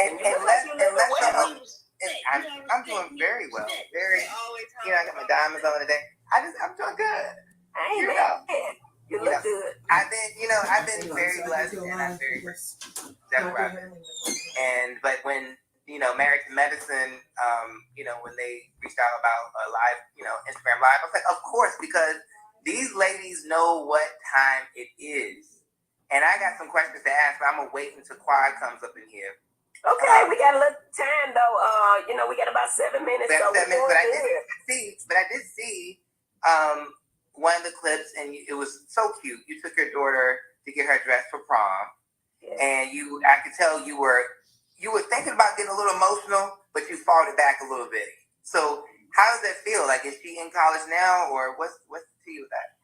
And let them know. I'm doing very well. Very, I got my diamonds on today. I'm doing good. You look good. I've been very blessed and I'm very grateful. But when, Married to Medicine, when they reached out about a live, Instagram live, I was like, of course, because these ladies know what time it is. And I got some questions to ask, but I'm going to wait until Quad comes up in here. Okay, we got a little time, though. We got about 7 minutes. But I did see one of the clips, and it was so cute. You took your daughter to get her dressed for prom, and I could tell you were thinking about getting a little emotional, but you fought it back a little bit. So how does that feel? Like, is she in college now, or what's the tea with that?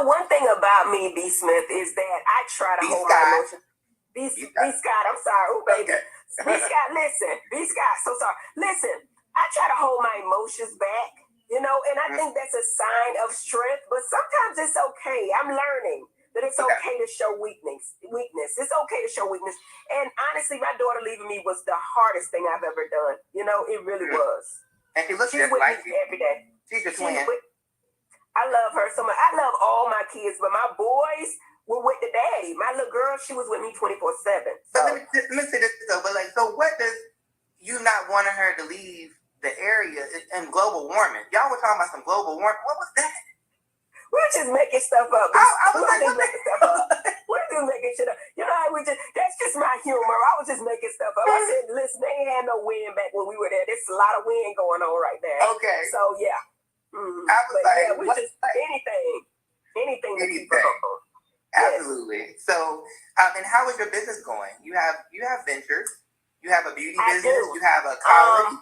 One thing about me, B. Smith, is that I try to hold my emotions. B. Scott, I'm sorry. Oh, baby. Okay. B. Scott, listen. B. Scott, so sorry. Listen, I try to hold my emotions back, and I think that's a sign of strength, but sometimes it's okay. I'm learning that it's okay to show weakness. It's okay to show weakness. And honestly, my daughter leaving me was the hardest thing I've ever done. It really was. And she looks just with like me every day. She's a twin. I love her so much. I love all my kids, but my boys were with the daddy. My little girl, she was with me 24/7. So let me say this though. But so what does you not wanting her to leave the area in global warming? Y'all were talking about some global warming. What was that? We're just making stuff up. We're just making shit up. That's just my humor. I was just making stuff up. I said, listen, they ain't had no wind back when we were there. There's a lot of wind going on right now. Okay. So yeah. Mm-hmm. I was we just anything to keep up. Absolutely. Yes. So, and how is your business going? You have ventures. You have a beauty business. You have a college.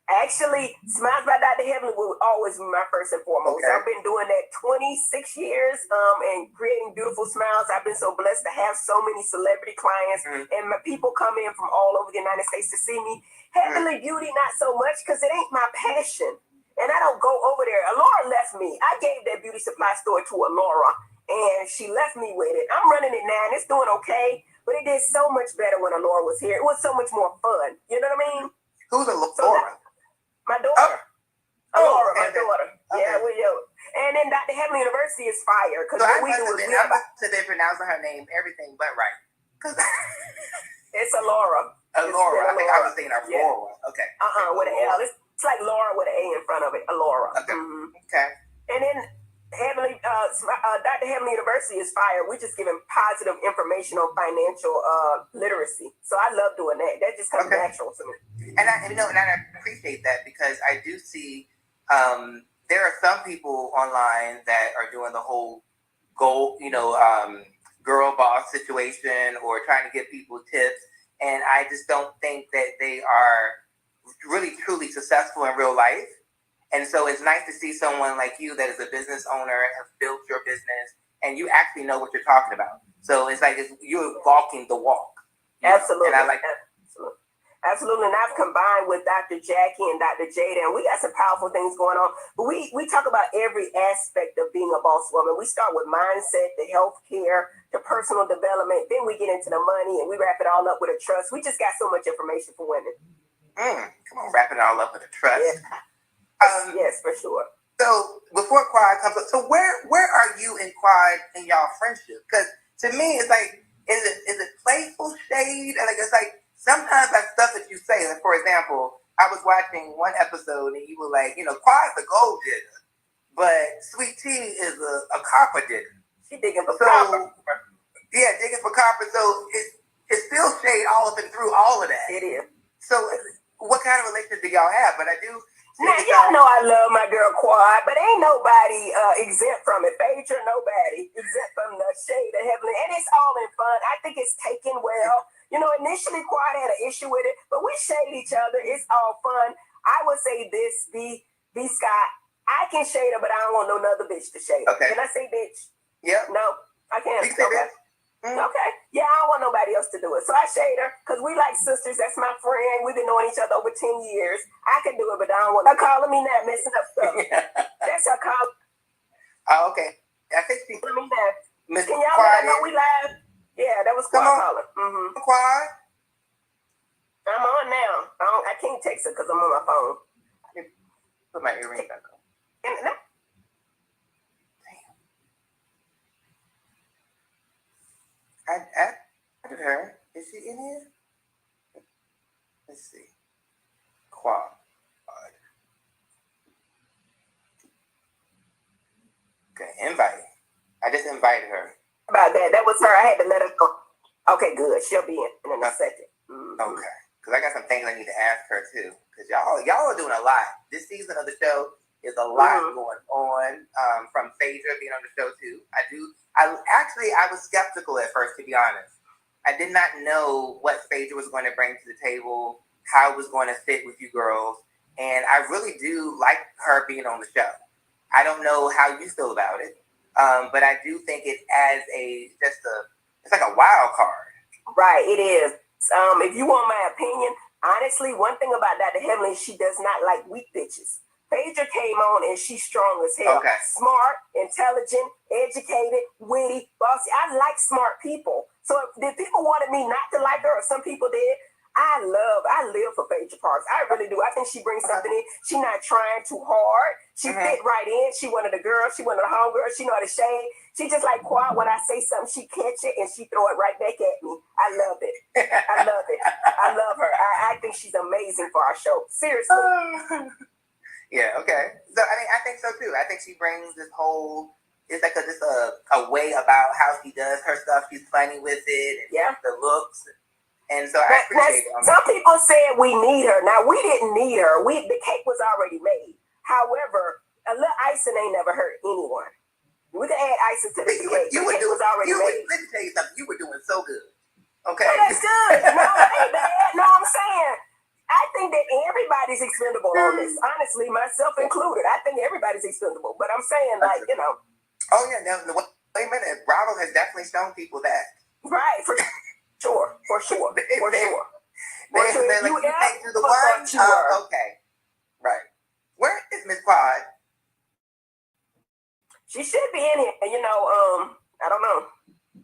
Actually, Smiles by Dr. Heavenly will always be my first and foremost. Okay. I've been doing that 26 years and creating beautiful smiles. I've been so blessed to have so many celebrity clients and my people come in from all over the United States to see me. Heavenly Beauty, not so much because it ain't my passion. And I don't go over there. Alora left me. I gave that beauty supply store to Alora and she left me with it. I'm running it now and it's doing okay, but it did so much better when Alora was here. It was so much more fun. You know what I mean? Who's Alora? My daughter. Alora, my daughter. Okay. Yeah, and then Dr. Heavenly University is fire. So I'm about to be pronouncing her name everything but right. It's Alora. Alora. I think I was saying Aurora. Yeah. Okay. With an L. It's like Laura with an A in front of it. Alora. Okay. Mm-hmm. Okay. And then Dr. Heavenly University is fire. We're just giving positive information on financial literacy. So I love doing that. That just comes natural to me. And I appreciate that because I do see there are some people online that are doing the whole girl boss situation or trying to give people tips. And I just don't think that they are really truly successful in real life. And so it's nice to see someone like you that is a business owner, have built your business, and you actually know what you're talking about. So it's like you're walking the walk. Absolutely. And I like that. Absolutely. And I've combined with Dr. Jackie and Dr. Jada, and we got some powerful things going on. But we talk about every aspect of being a boss woman. We start with mindset, the healthcare, the personal development. Then we get into the money, and we wrap it all up with a trust. We just got so much information for women. Come on, wrap it all up with a trust. Yeah. Yes, for sure. So before Quad comes up, so where are you and Quad in y'all friendship? Because to me, it's like, is it playful shade? Like it's like sometimes that stuff that you say. Like for example, I was watching one episode and you were like, Quad's a gold digger, but Sweet Tea is a copper digger. She digging for copper. Yeah, digging for copper. So it's still shade all up and through all of that. It is. So what kind of relationship do y'all have? But I do. Now, y'all know I love my girl Quad, but ain't nobody exempt from it. Phadra, nobody exempt from the shade of Heavenly. And it's all in fun. I think it's taken well. Initially Quad had an issue with it, but we shade each other. It's all fun. I would say this, B. Scott, I can shade her, but I don't want no other bitch to shade her. Okay. Can I say bitch? Yep. No, I can't. You can say bitch. Okay. Yeah, I don't want nobody else to do it. So I shade her because we like sisters. That's my friend. We've been knowing each other over 10 years. I can do it, but I don't want her calling me that, messing up stuff. That's her call. Oh, okay. I think she calling me that. Miss Can y'all Quad let her know we live? Yeah, that was Quad calling. Quad? text her because I'm on my phone. Put my earrings back on. Damn. I added her. Is she in here? Let's see. Quad. Okay, invite. I just invited her. About that. That was her. I had to let her go. Okay, good. She'll be in a second. Mm-hmm. Okay. Because I got some things I need to ask her too. Because y'all are doing a lot. This season of the show is a lot going on. From Phadra being on the show too. I was skeptical at first, to be honest. I did not know what Phadra was going to bring to the table, how it was going to fit with you girls. And I really do like her being on the show. I don't know how you feel about it. But I do think it adds it's like a wild card. Right, it is. If you want my opinion, honestly, one thing about Dr. Heavenly, she does not like weak bitches. Phadra came on and she's strong as hell. Okay. Smart, intelligent, educated, witty, bossy. I like smart people. So if people wanted me not to like her, or some people did, I live for Phadra Parks. I really do. I think she brings something in. She's not trying too hard. She fit right in. She one of the girls. She one of the homegirls. She know how to shade. She just like Quad. When I say something, she catch it and she throw it right back at me. I love it. I love it. I love her. I think she's amazing for our show. Seriously. Yeah, okay. So I think so too. I think she brings this whole, it's like just a way about how she does her stuff. She's funny with it. And the looks. And so I appreciate it. Some people said we need her. Now we didn't need her. The cake was already made. However, a little icing ain't never hurt anyone. We could add icing to the cake. The cake was already made. Let me tell you something. You were doing so good. Okay. Oh, that's good. No, it ain't bad. No, I'm saying, I think that everybody's expendable on this. Honestly, myself included. I think everybody's expendable. But I'm saying, like, you know. Oh, yeah. Now, wait a minute. Bravo has definitely shown people that. Right. For sure. For sure. They like, you can't do the one. Okay. Right. Where is Miss Quad? She should be in here. You know, I don't know.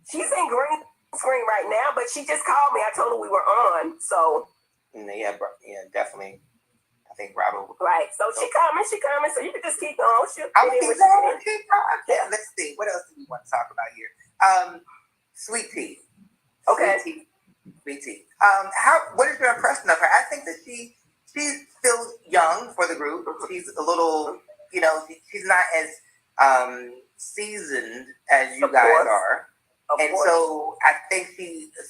She's in green screen right now, but she just called me. I told her we were on, so. Yeah, definitely. I think Bravo. Right. So she coming. So you can just keep going. I'm keep going. Yeah. Let's see. What else do we want to talk about here? Sweet Tea. Okay. Sweet Tea. What is your impression of her? I think that she feels young for the group. She's a little, she's not as seasoned as you guys are. So I think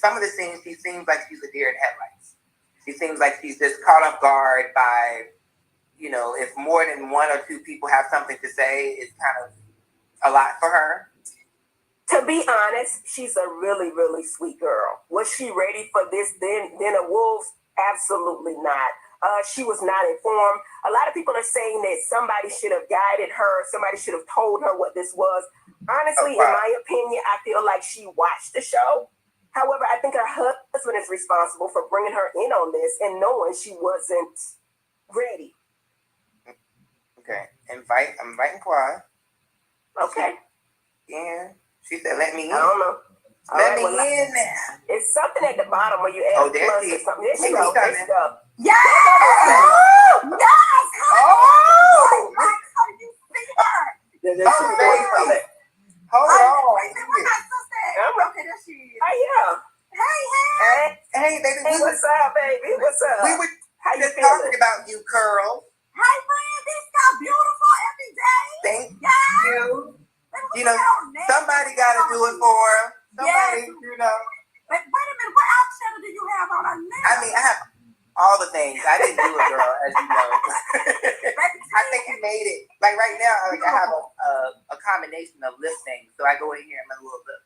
some of the things, she seems like she's a deer in headlights. She seems like she's just caught off guard by, if more than one or two people have something to say, it's kind of a lot for her. To be honest, she's a really, really sweet girl. Was she ready for this then a Wolves? Absolutely not. She was not informed. A lot of people are saying that somebody should have guided her. Somebody should have told her what this was. Honestly, in my opinion, I feel like she watched the show. However, I think her husband is responsible for bringing her in on this and knowing she wasn't ready. Okay. I'm inviting Quad. Okay. Yeah. She said, let me in. I don't know. Let me in now. It's something at the bottom where you add there plus she or is. something. There she Yes! Yes! Oh! Yes! Oh! You see her? Yeah, hold on. Okay, there she is. Hey, baby. Hey, what's up, baby? What's up? We were just talking about you, Curl. Hey, friend, this so beautiful every day. Thank you. Somebody got to do it for him. Somebody, But wait a minute, what eyeshadow do you have on her neck? I mean, I have all the things. I didn't do it, girl, as you know. I think you made it. Like right now, I have a combination of lip things. So I go in here and make a little bit.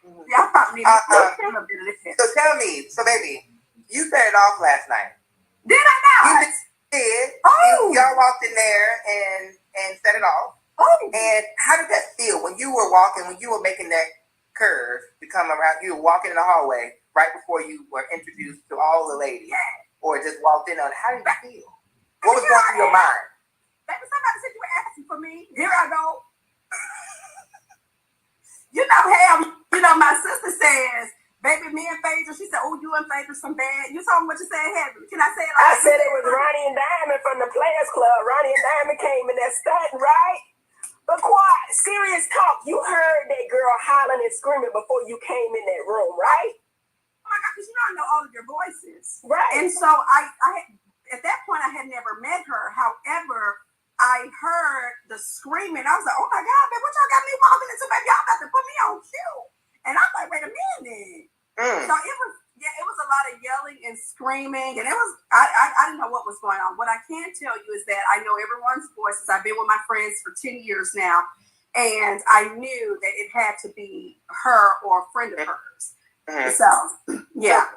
Yeah, I probably need a little bit of lip. So tell me, baby, you set it off last night. Did I not? You did. Oh. Y'all walked in there and set it off. Oh. And how did that feel when you were walking, when you were making that curve to come around? You were walking in the hallway right before you were introduced to all the ladies, or just walked in on it. How did you feel? What was going through your mind? Baby, somebody said you were asking for me. Here I go. My sister says Baby, me and Phadra, she said, oh, you and Phadra some bad. You told me what you said happened. Can I say it I said it was Ronnie and Diamond from the Players Club. Ronnie and Diamond came in that stunt, right? But quiet, serious talk. You heard that girl hollering and screaming before you came in that room, right? Oh my God, because you know I know all of your voices. Right. And so I at that point, I had never met her. However, I heard the screaming. I was like, oh my God, man, what y'all got me walking into? Baby, y'all about to put me on cue. And I'm like, wait a minute. So it was a lot of yelling and screaming, and it was I didn't know what was going on. What I can tell you is that I know everyone's voices. I've been with my friends for 10 years now, and I knew that it had to be her or a friend of hers. So yeah.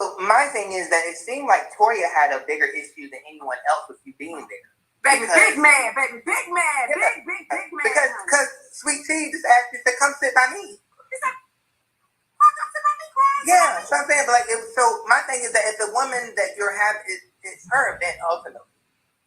So my thing is that it seemed like Toya had a bigger issue than anyone else with you being there. Baby, big man, baby, big man, big man. Because Sweet Tea just asked you to come sit by me. Yeah, so I'm saying, but so my thing is that if the woman that you're having, it's her event ultimately.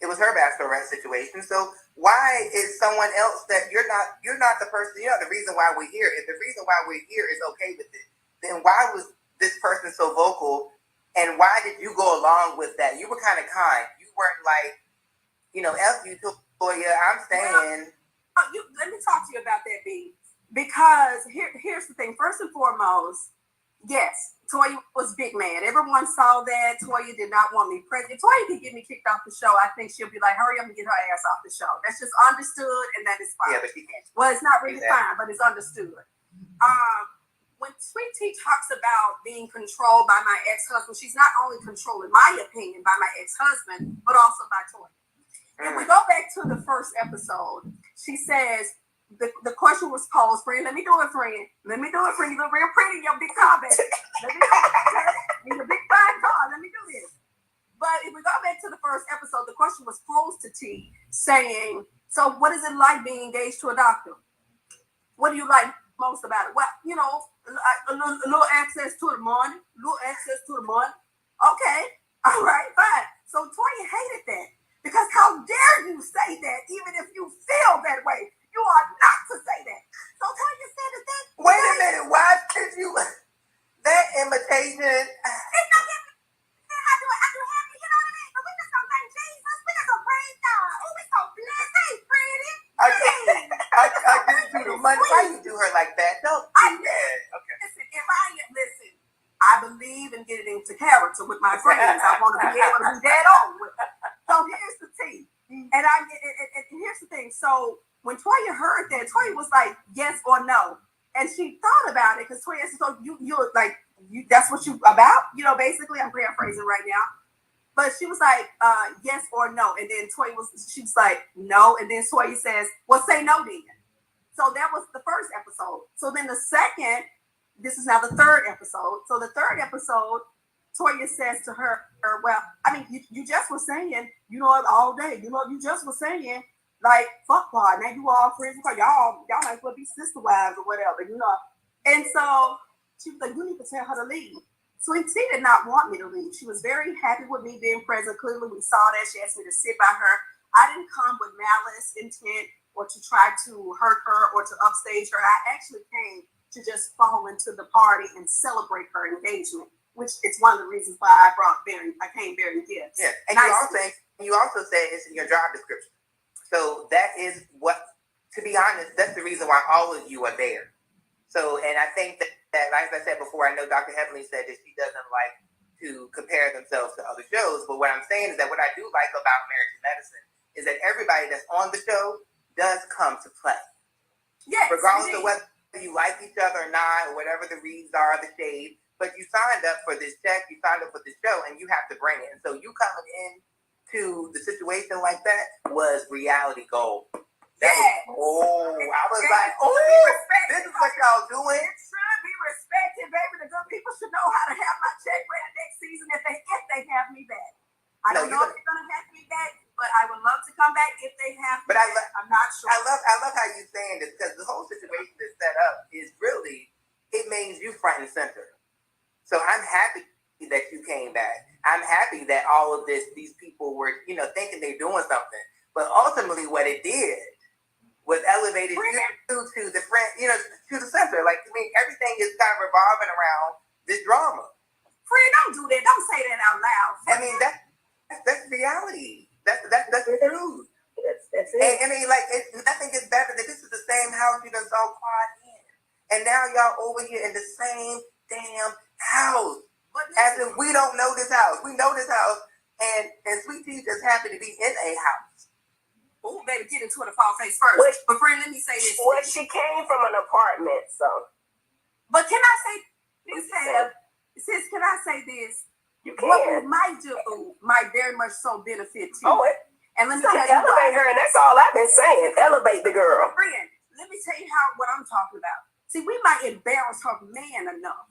It was her bachelorette situation. So why is someone else that you're not the person? You know, the reason why we're here. If the reason why we're here is okay with it, then why was this person so vocal? And why did you go along with that? You were kind of kind. You weren't like, F you, Toya, I'm staying. Well, let me talk to you about that, B. Because here's the thing. First and foremost, yes, Toya was big man. Everyone saw that. Toya did not want me pregnant. Toya could get me kicked off the show. I think she'll be like, hurry up and get her ass off the show. That's just understood, and that is fine. Yeah, but she can't. Well, it's not really fine, but it's understood. When Sweet Tea talks about being controlled by my ex-husband, she's not only controlling my opinion by my ex-husband, but also by Toya. If we go back to the first episode, she says, the question was posed, friend. Let me do it, friend. Let me do it, friend. You look real pretty in your big car, baby. Let me do it. In your big fine car. Let me do this. But if we go back to the first episode, the question was posed to T, saying, so what is it like being engaged to a doctor? What do you like most about it? Well, a little access to the money. Okay. All right, fine. So Toya hated that. Because how dare you say that, even if you feel that way? You are not to say that. So Toya said that. Wait a minute. Why did you? That imitation. It's not him. I do happy, you know what I mean? But we just gonna thank Jesus. We just gonna praise God. Oh, we so blessed. Hey, pretty. I didn't do the money. Why you do her like that? Don't do that. Okay. Listen, I believe in getting into character with my friends. I want to be able to be dead on with them. So here's the thing. And here's the thing. So when Toya heard that, Toya was like, yes or no. And she thought about it because Toya said, so you're like, that's what you about? Basically, I'm paraphrasing right now. But she was like, yes or no. And then she was like, no. And then Toya says, well, say no then. So that was the first episode. So then the second, this is now the third episode. So the third episode, Toya says to her, well, I mean, you just were saying, all day, you just were saying, like, fuck God, now you all friends, because y'all might as well be sister wives or whatever, And so she was like, you need to tell her to leave. Sweet Tea did not want me to leave. She was very happy with me being present. Clearly, we saw that. She asked me to sit by her. I didn't come with malice, intent, or to try to hurt her or to upstage her. I actually came to just fall into the party and celebrate her engagement, which is one of the reasons why I came bearing gifts. Yeah, and you also said it's in your job description. So that is what, to be honest, that's the reason why all of you are there. So, and I think that like I said before, I know Dr. Heavenly said that she doesn't like to compare themselves to other shows, but what I'm saying is that what I do like about Marriage and Medicine is that everybody that's on the show does come to play. Yes, regardless of whether you like each other or not, or whatever the reads are, the shade, but you signed up for this check, you signed up for this show, and you have to bring it. And so you coming in to the situation like that was reality gold. I was like, this is what y'all doing. It should be respected, baby. The good people should know how to have my check ready next season if they have me back. I don't know if they're gonna have me back, but I would love to come back if they have me back. I'm not sure. I love how you're saying this, because the whole situation that's set up is really, it means you front and center. So I'm happy that you came back. I'm happy that all of these people were, thinking they're doing something. But ultimately what it did was elevated due to the friend, you know, to the center. Like, I mean, everything is kind of revolving around this drama. Friend, don't do that. Don't say that out loud. I mean, that's reality. That's the truth. That's it. And I mean, like, nothing gets better than this is the same house you done saw quad in. And now y'all over here in the same damn house. As if we don't know this house. We know this house. And Sweet Tea just happened to be in a house. Oh, baby, get into it and fall face first. But friend, let me say this. Well, she came from an apartment, so. But can I say this, Tab? Sis, can I say this? You can. What we might do might very much so benefit you. Oh, and let me tell you elevate her, and that's all I've been saying. Elevate the girl. Friend, let me tell you what I'm talking about. See, we might embarrass her man enough.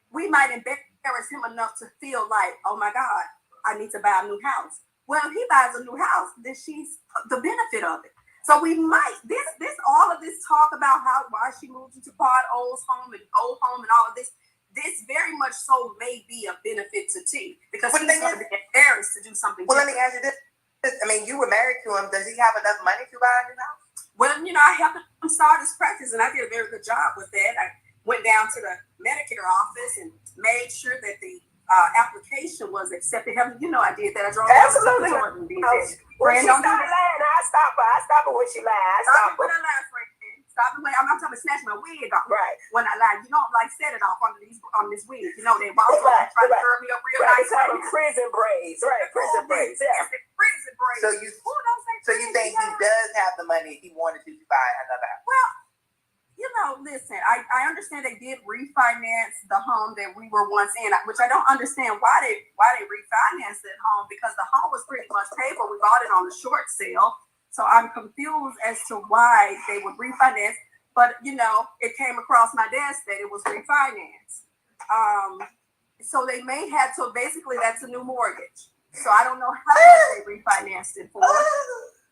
We might embarrass him enough to feel like, oh my God, I need to buy a new house. Well, if he buys a new house, then she's the benefit of it. So we might all of this talk about why she moved into Quad Old home and all of this. This very much so may be a benefit to T because he's going to be embarrassed to do something. Well, let me ask you this. I mean, you were married to him. Does he have enough money to buy a new house? Well, you know, I helped him start his practice, and I did a very good job with that. I went down to the Medicare office and made sure that the application was accepted. You know, I did that. I drove absolutely. Jordan. When she started lying, I stop her. I stop her when she lied. I stop her. When I lie, friend. Stop the way I'm not trying to snatch my wig off. Right. When I lie, you don't like set it off on this wig. You know, they walk try to curve me up real nice. They call them prison braids. Right. Prison braids. Yeah. Prison braids. So you think he does have the money if he wanted to buy another house? Well, you know, listen, I understand they did refinance the home that we were once in, which I don't understand why they refinanced that home because the home was pretty much paid for. We bought it on a short sale. So I'm confused as to why they would refinance. But, you know, it came across my desk that it was refinanced. So they may have, so basically that's a new mortgage. So I don't know how much they refinanced it for.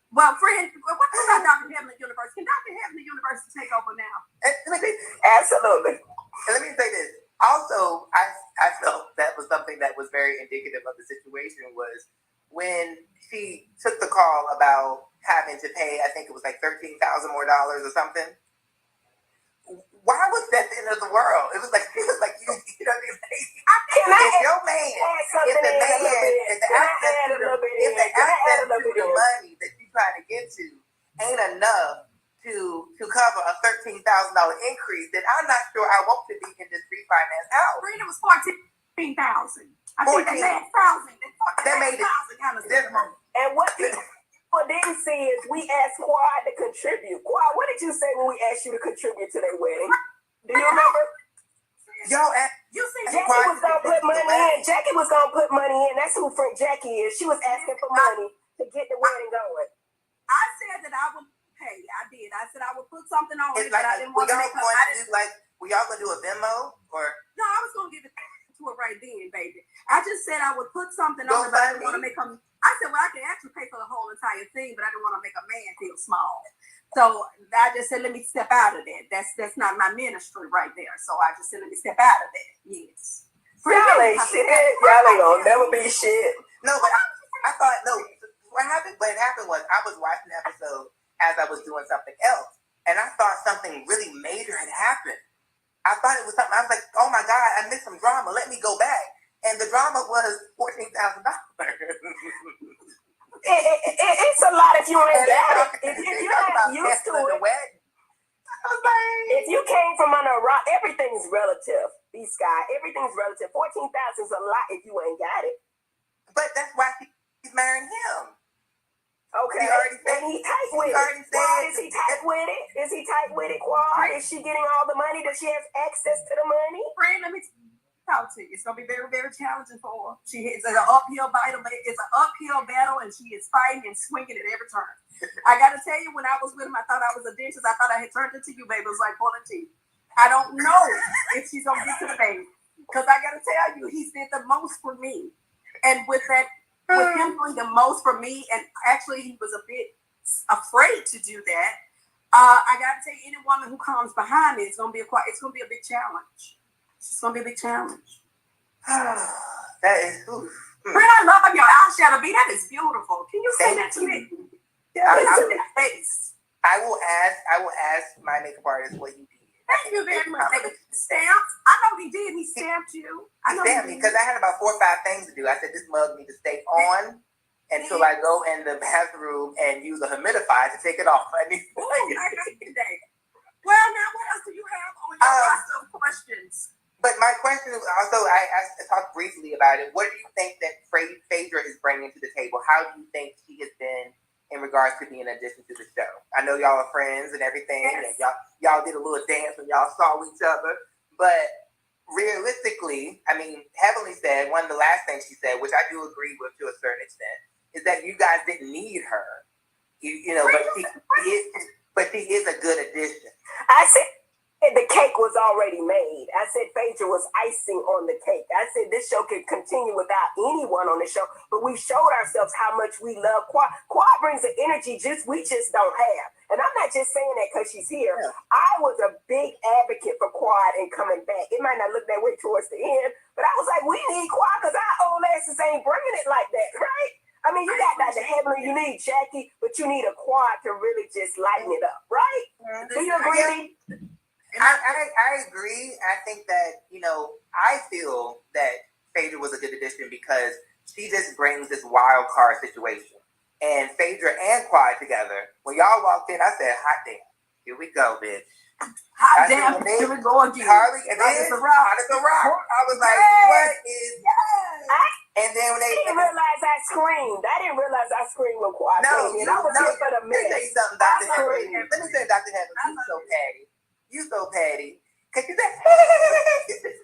Well, friend, what about Dr. Heavenly Universe? Can Dr. Heavenly Universe take over now? Absolutely. And let me say this. Also, I felt that was something that was very indicative of the situation was when she took the call about having to pay, I think it was like $13,000 more or something. Why was that the end of the world? It was like you know what I mean? If your man, if the access to the money that you're trying to get to ain't enough to cover a $13,000 increase, then I'm not sure I want to be in this refinance house. It was $14,000. I think the last $1,000. That made it kind of different. And what people didn't see is we asked Quad to contribute. Quad, what did you say when we asked you to contribute to their wedding? Do you remember? You see, Jackie was gonna put money in. Jackie was gonna put money in. That's who friend Jackie is. She was asking for money to get the wedding going. I said that I would pay. I did. I said I would put something on it, Like, but I didn't want to make we all gonna do a Venmo or no? I was gonna give it to her right then, baby. I just said I would put something on it, but I didn't want to make her. I said, well, I can actually pay for the whole entire thing, but I didn't want to make a man feel small. So I just said, let me step out of that. That's not my ministry right there. So I just said, let me step out of that. Yes. Y'all ain't shit. Y'all ain't gonna never be shit. No, but I thought, no, what happened was I was watching the episode as I was doing something else. And I thought something really major had happened. I thought it was something, I was like, oh my God, I missed some drama. Let me go back. And the drama was $14,000. It's a lot if you ain't got it. If you're not used to it. If you came from under a rock, everything's relative. B-Sky, everything's relative. 14,000 is a lot if you ain't got it. But that's why she's marrying him. Okay. And he tight with it. Quad, is he tight with it? Is he tight with it, Quad? Is she getting all the money? Does she have access to the money? Friend, let me talk to you. It's gonna be very, very challenging for her. It's an uphill battle. It's an uphill battle, and she is fighting and swinging at every turn. I gotta tell you, when I was with him, I thought I was a dentist. I thought I had turned into you, baby. It was like pulling teeth. I don't know if she's gonna get to the baby, because I gotta tell you, he did the most for me, and with him doing the most for me, and actually he was a bit afraid to do that. I gotta tell you, any woman who comes behind me, it's gonna be a big challenge. It's gonna be a big challenge. That is oof. Friend, I love your eyeshadow, B. That is beautiful. Can you say that to me? Yeah, I I will ask my makeup artist what he did. Thank you very much. Stamps. I know he did. He stamped you. He stamped me because I had about 4 or 5 things to do. I said this mug needs to stay on until I go in the bathroom and use a humidifier to take it off. I need to today. Well, now what else do you have on your list of questions? But my question is also, I talked briefly about it. What do you think that Phadra is bringing to the table? How do you think she has been in regards to being an addition to the show? I know y'all are friends and everything, and y'all did a little dance when y'all saw each other. But realistically, I mean, Heavenly said, one of the last things she said, which I do agree with to a certain extent, is that you guys didn't need her. But she is a good addition. I said the cake was already made. I said Phadra was icing on the cake. I said this show could continue without anyone on the show, but we showed ourselves how much we love Quad. Quad brings an energy we just don't have. And I'm not just saying that because she's here. Yeah. I was a big advocate for Quad and coming back. It might not look that way towards the end, but I was like, we need Quad because our old asses ain't bringing it like that, right? I mean, you got Dr. Heavenly, you need Jackie, but you need a Quad to really just lighten it up, right? Mm-hmm. Do you agree? I agree. I think that, I feel that Phadra was a good addition because she just brings this wild card situation. And Phadra and Quad together, when y'all walked in, I said, hot damn, here we go, bitch. Hot damn, here we go again. Harley, and then hot as a rock. I was like, what is... And then when I didn't realize I screamed. I screamed when Quad came in. I was here for the minute. Let me say something, Dr. Heavenly. Let me say, Dr. Heavenly, you so patty. Cause you said,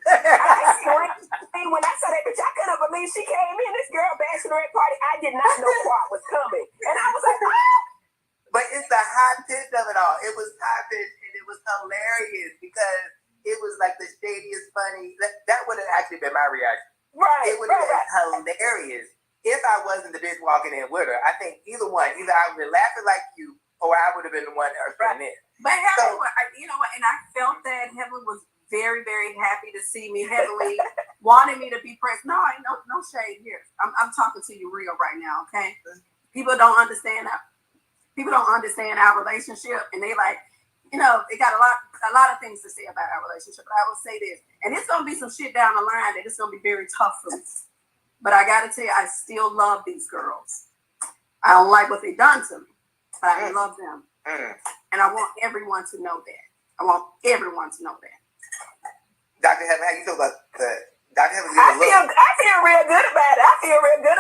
I screamed when I saw that bitch. I couldn't believe she came in. This girl bachelorette party. I did not know Quad was coming, and I was like, oh. But it's the hot pitch of it all. It was hot pitch, and it was hilarious because it was like the shadiest, funny. That would have actually been my reaction. Right. It would have been hilarious if I wasn't the bitch walking in with her. I think either I would have been laughing like you, or I would have been the one ushering in. But Heavenly, you know what? And I felt that Heavenly was very, very happy to see me. Heavenly wanted me to be present. No, no shade here. I'm talking to you real right now, okay? People don't understand our relationship, and they like, they got a lot of things to say about our relationship. But I will say this, and it's gonna be some shit down the line that it's gonna be very tough for me. But I gotta tell you, I still love these girls. I don't like what they done to me, but I love them. And I want everyone to know that. Dr. Heaven, how you feel about that? Dr. Heaven, I feel real good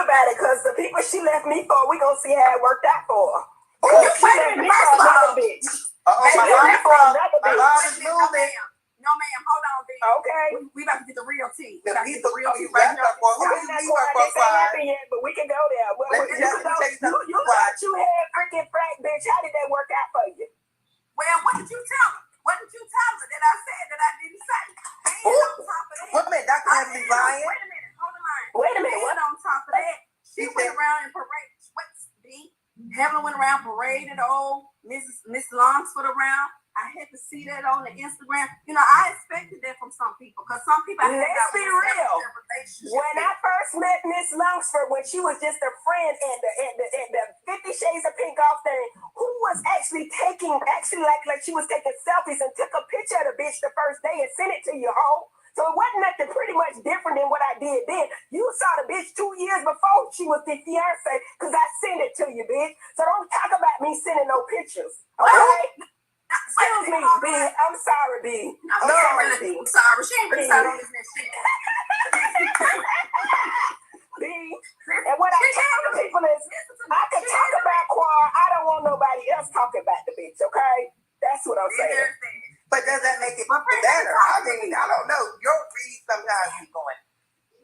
about it. Because the people she left me for, we gonna see how it worked out for her. She left me for another bitch. My mom is moving. No, ma'am, hold on, bitch. Okay. We about to get the real tea. Who do you leave her for? But we can go there. Well, you thought you had freaking frack, bitch. How did that work out for you? Well, what did you tell her? What did you tell her that I said that I didn't say? And on top of that, wait a minute, Dr. Heavenly lying. Wait a minute, hold the line. Wait a minute. And on top of that, she went around and paraded. Heaven went around paraded old Miss Longsford around. I had to see that on the Instagram. I expected that from some people because some people. Let's be real. When I first met Miss Longsford, when she was just a friend in the 50 Shades of Pink off thing, who was actually like she was taking selfies and took a picture of the bitch the first day and sent it to you, hoe. So it wasn't nothing pretty much different than what I did then. You saw the bitch 2 years before she was the fiance because I sent it to you, bitch. So don't talk about me sending no pictures. Okay? Excuse me, B. I'm sorry, B. I'm sorry. She ain't really started on this shit. B. And what I tell the people is, I can talk about Quad. I don't want nobody else talking about the bitch, okay? That's what I'm saying. But does that make it better? I mean, I don't know. Your read sometimes be going,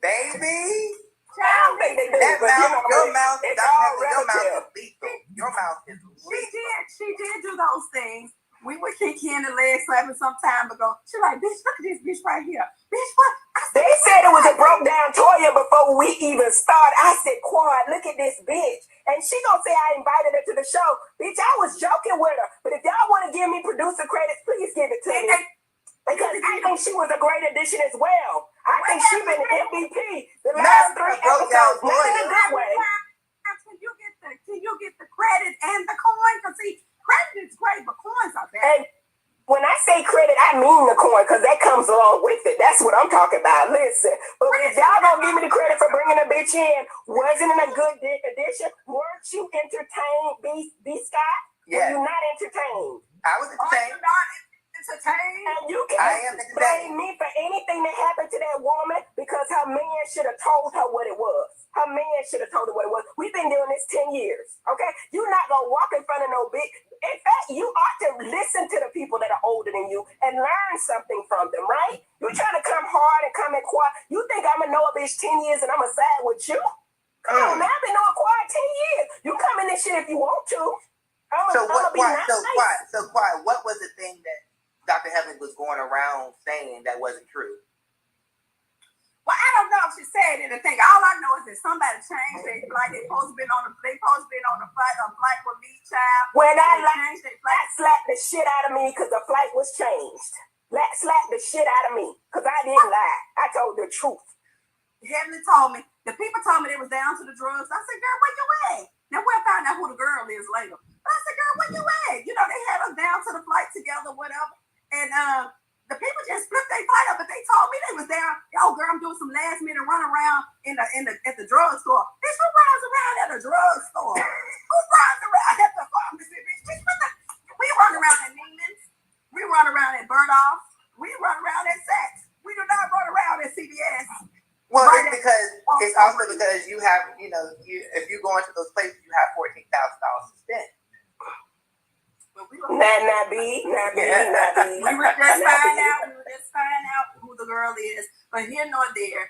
baby. I don't think they do. Your mouth is lethal. Your mouth is lethal. She did do those things. We were kicking the leg slapping some time ago. She like, bitch, look at this bitch right here. Bitch, what? They said it was a broke down Toya before we even started. I said, Quad, look at this bitch. And she gonna say I invited her to the show. Bitch, I was joking with her. But if y'all want to give me producer credits, please give it to me. Because I think she was a great addition as well. I think she been an MVP the last 3 episodes. Not in a good way. Can you get the credit and the coin? Because see, credit is great. not mean the coin, because that comes along with it. That's what I'm talking about. Listen, but if y'all gonna give me the credit for bringing a bitch in, wasn't it a good addition? Weren't you entertained, B. Scott? Yeah. Were you not entertained? I was entertained. Are you not entertained? And you I am can't blame me for anything that happened to that woman because her man should have told her what it was. Her man should have told her what it was. We've been doing this 10 years, okay? You're not gonna walk in front of no big. In fact, you ought to listen to the people that are older than you and learn something from them, right? You're trying to come hard and come in quiet. You think I'm gonna know a bitch 10 years and I'm gonna side with you? Come on, man, I've been knowing quiet 10 years. You come in this shit if you want to. So quiet. What was the thing that Dr. Heaven was going around saying that wasn't true? Well, I don't know if she said anything. All I know is that somebody changed their flight. They supposed to been on a flight with me, child. When I slapped the shit out of me because the flight was changed. Slapped the shit out of me because I didn't lie. I told the truth. Heavenly told me, the people told me they was down to the drugs. I said, girl, where you at? Now we'll find out who the girl is later. But I said, girl, where you at? You know, they had us down to the flight together, whatever. And the people just flipped their flight up, but they told me they was down. Oh, girl, I'm doing some last minute run around at the drugstore. Bitch, who runs around at a drugstore? Who runs around at the pharmacy? Bitch, we run around at Neiman's. We run around at Burnoff. We run around at Saks. We do not run around at CVS. Well, it's also because you have, if you go into those places, you have $14,000 to spend. Not be. We were just find out who the girl is, but here nor there.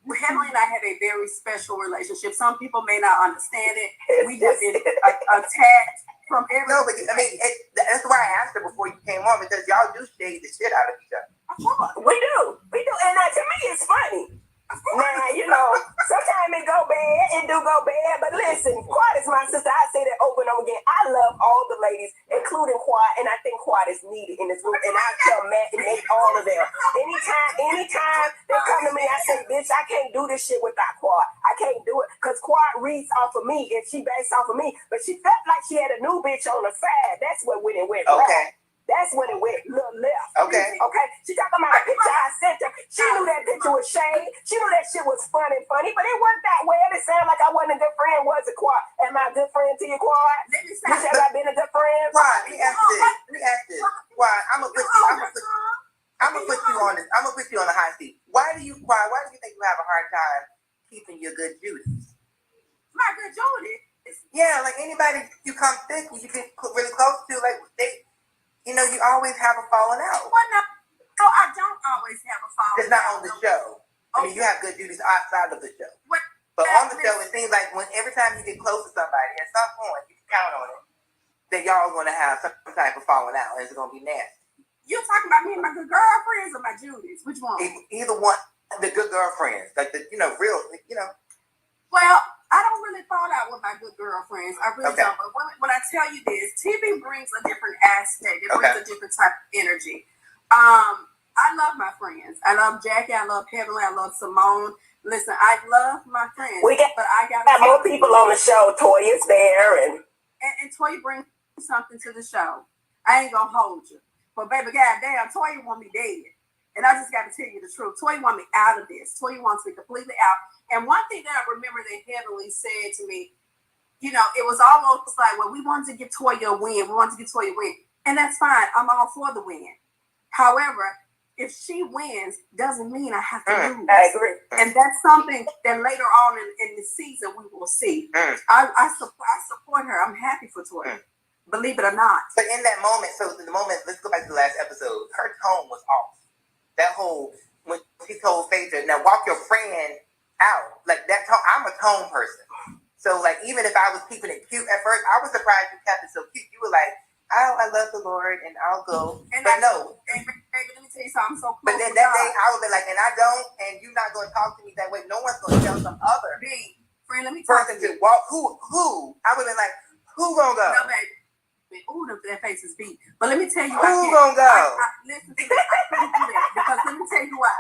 Heavenly and I have a very special relationship. Some people may not understand it. We have been attacked from every. No, but I mean, that's why I asked her before you came on, because y'all do shade the shit out of each other. Of course, we do, and to me, it's funny. Now, sometimes it go bad, but listen, Quad is my sister. I say that over and over again. I love all the ladies, including Quad, and I think Quad is needed in this group, and I tell Matt and Nate all of them. Anytime they come to me, I say, bitch, I can't do this shit without Quad. I can't do it, because Quad reads off of me, and she based off of me, but she felt like she had a new bitch on the side. That's what when it went wrong. That's when it went little left. Okay. She talking about a picture I sent her. She knew that picture was shade. She knew that shit was funny, but it wasn't that well. It sounded like I wasn't a good friend. Was it, Quad? Am I a good friend to you, Quad? Bitch, have I been a good friend? Quad, let me ask this. Quad, I'm gonna put you on this. I'm gonna put you on the hot seat. Why do you think you have a hard time keeping your good Judies? My good Judy? Yeah, like anybody you come thick with, you get really close to, like you always have a falling out. Well, no, I don't always have a falling out. It's not on the show. I mean, you have good Judies outside of the show. But on the show, it seems like every time you get close to somebody, at some point, you can count on it, that y'all are going to have some type of falling out, and it's going to be nasty. You're talking about me and my good girlfriends or my Judies? Which one? Either one. The good girlfriends. Like real. Well, I don't really fall out with my good girlfriends. I really don't. But when I tell you this, TV brings a different aspect. It brings a different type of energy. I love my friends. I love Jackie. I love Heavenly. I love Simone. Listen, I love my friends. But I got more people on the show. Toya's there, and Toya brings something to the show. I ain't gonna hold you, but baby, goddamn, Toya want me dead. And I just got to tell you the truth. Toya want me out of this. Toya wants me completely out. And one thing that I remember that Heavenly said to me, it was almost like, well, we wanted to give Toya a win. We wanted to give Toya a win. And that's fine. I'm all for the win. However, if she wins, doesn't mean I have to lose. I agree. And that's something that later on in the season we will see. I support her. I'm happy for Toya. Believe it or not. But in that moment, let's go back to the last episode. Her tone was off. That whole, when she told Phadra, now walk your friend out. Like that tone, I'm a tone person. So like, even if I was keeping it cute at first, I was surprised you kept it so cute. You were like, oh, I love the Lord and I'll go. And no. And baby, let me tell you something. I'm so close. But then that day, I would be like, and I don't, and you're not going to talk to me that way. No one's going to tell some other friend, let me talk person to walk. Who? I would have been like, who gonna go? No, baby. Ooh, that face is beat. But let me tell you, who gonna go? Listen to me. I couldn't do that because let me tell you why.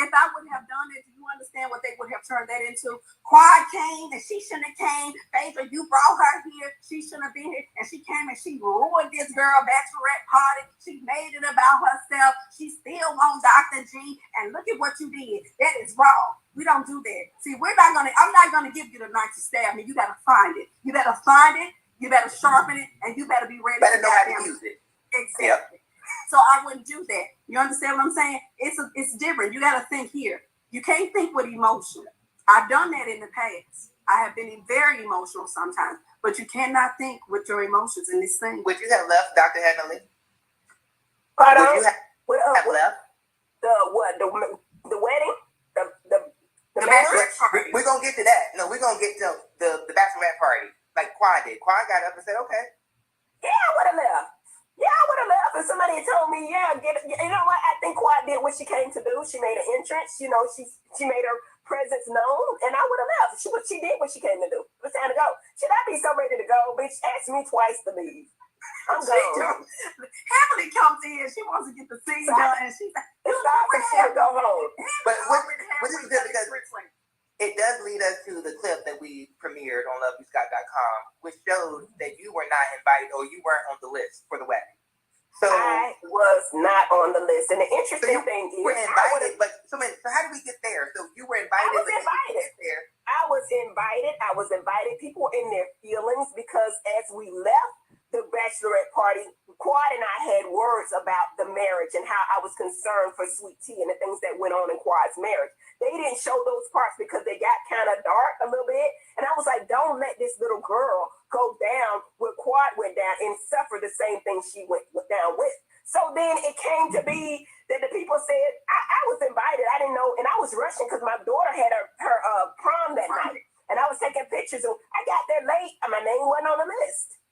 If I wouldn't have done it, you you understand what they would have turned that into? Quad came and she shouldn't have came. Phadra, you brought her here. She shouldn't have been here. And she came and she ruined this girl bachelorette party. She made it about herself. She still wants Dr. G. And look at what you did. That is wrong. We don't do that. See, I'm not gonna give you the knife to stab me. You gotta find it. You better find it, you better sharpen it, and you better be ready to know how to use it. Exactly. Yep. So I wouldn't do that. You understand what I'm saying? It's different. You got to think here. You can't think with emotion. I've done that in the past. I have been very emotional sometimes, but you cannot think with your emotions in this thing. Would you have left, Dr. Heavenly? Pardon? Would you have left? The wedding? The bachelorette party. We're going to get to that. No, we're going to get to the bachelorette party. Like Quad did. Quad got up and said, okay. Yeah, I would have left. Yeah, I would have left. If somebody had told me, yeah, you know what? I think Quad did what she came to do. She made an entrance. You know, she made her presence known, and I would have left. She did what she came to do. It was time to go. Should I be so ready to go? Bitch, ask me twice to leave. I'm gone. Heavenly comes in. She wants to get the scene done, and she's like, it's time for she to go home. But what is good because it does lead us to the clip that we premiered on LoveYouScott.com, which showed that you were not invited or you weren't on the list for the wedding. So I was not on the list. And the interesting thing is, you were invited, so how did we get there? So you were invited. I was invited. I was invited. People were in their feelings because as we left the bachelorette party, Quad and I had words about the marriage and how I was concerned for Sweet Tea and the things that went on in Quad's marriage. They didn't show those parts because they got kind of dark a little bit. And I was like, don't let this little girl go down where Quad went down and suffer the same thing she went down with. So then it came to be that the people said, I was invited. I didn't know. And I was rushing because my daughter had her prom that night. And I was taking pictures. And I got there late and my name wasn't on the list.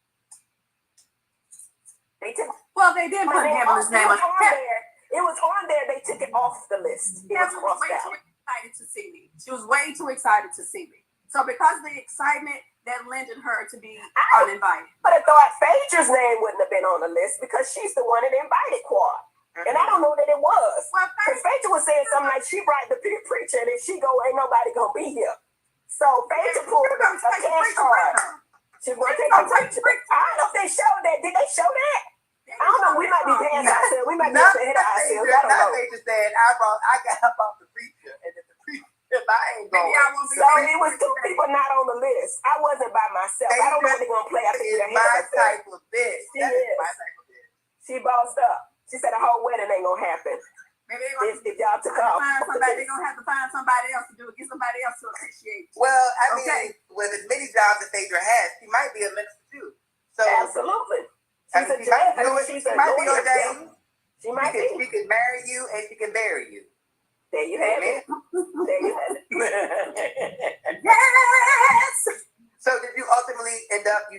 They did put Heavenly's name on there. It was on there. They took it off the list. It was crossed out. Excited to see me. She was way too excited to see me. So because of the excitement, that lended her to be uninvited. But I thought Phadra's name wouldn't have been on the list because she's the one that invited Quad. And I don't know that it was. Because Phadra was saying something like she brought the preacher and if she go, ain't nobody gonna be here. So Phadra pulled a cash card. She was gonna take a preacher. I don't know if they showed that. Did they show that? I don't know. We might be paying ourselves. We might be ahead of ourselves. I don't know. Phadra said, I got up off the preacher and if the preacher, if I ain't going. So it was two people not on the list. I wasn't by myself. I don't know what they're gonna play. I think they're my type of bitch. That is my type of bitch. She bossed up. She said the whole wedding ain't gonna happen. Maybe if y'all took off. They're gonna have to find somebody else to do it. Get somebody else to appreciate. Well, I mean, with as many jobs that Phadra has, she might be a minister too. So absolutely. She might be ordained. She might be. She can marry you and she can bury you. There you have it. There you have it. Yes. So did you ultimately end up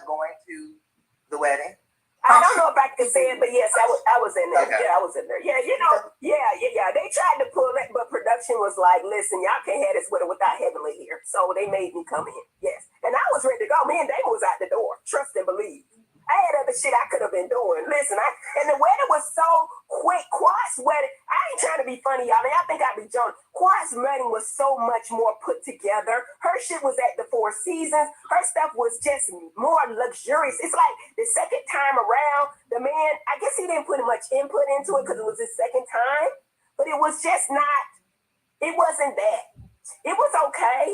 going to the wedding? I don't know if I can say it, but yes, I was in there. Okay. Yeah, I was in there. Yeah, you know, yeah. They tried to pull it, but production was like, listen, y'all can't have this with it without Heavenly here. So they made me come in. Yes. And I was ready to go. Me and Damon was out the door. Trust and believe. I had other shit I could have been doing. Listen, and the wedding was so quick. Quad's wedding, I ain't trying to be funny, y'all. I think I'd be joking. Quad's wedding was so much more put together. Her shit was at the Four Seasons. Her stuff was just more luxurious. It's like the second time around, the man, I guess he didn't put much input into it because it was his second time, but it was just not, it wasn't that. It was okay.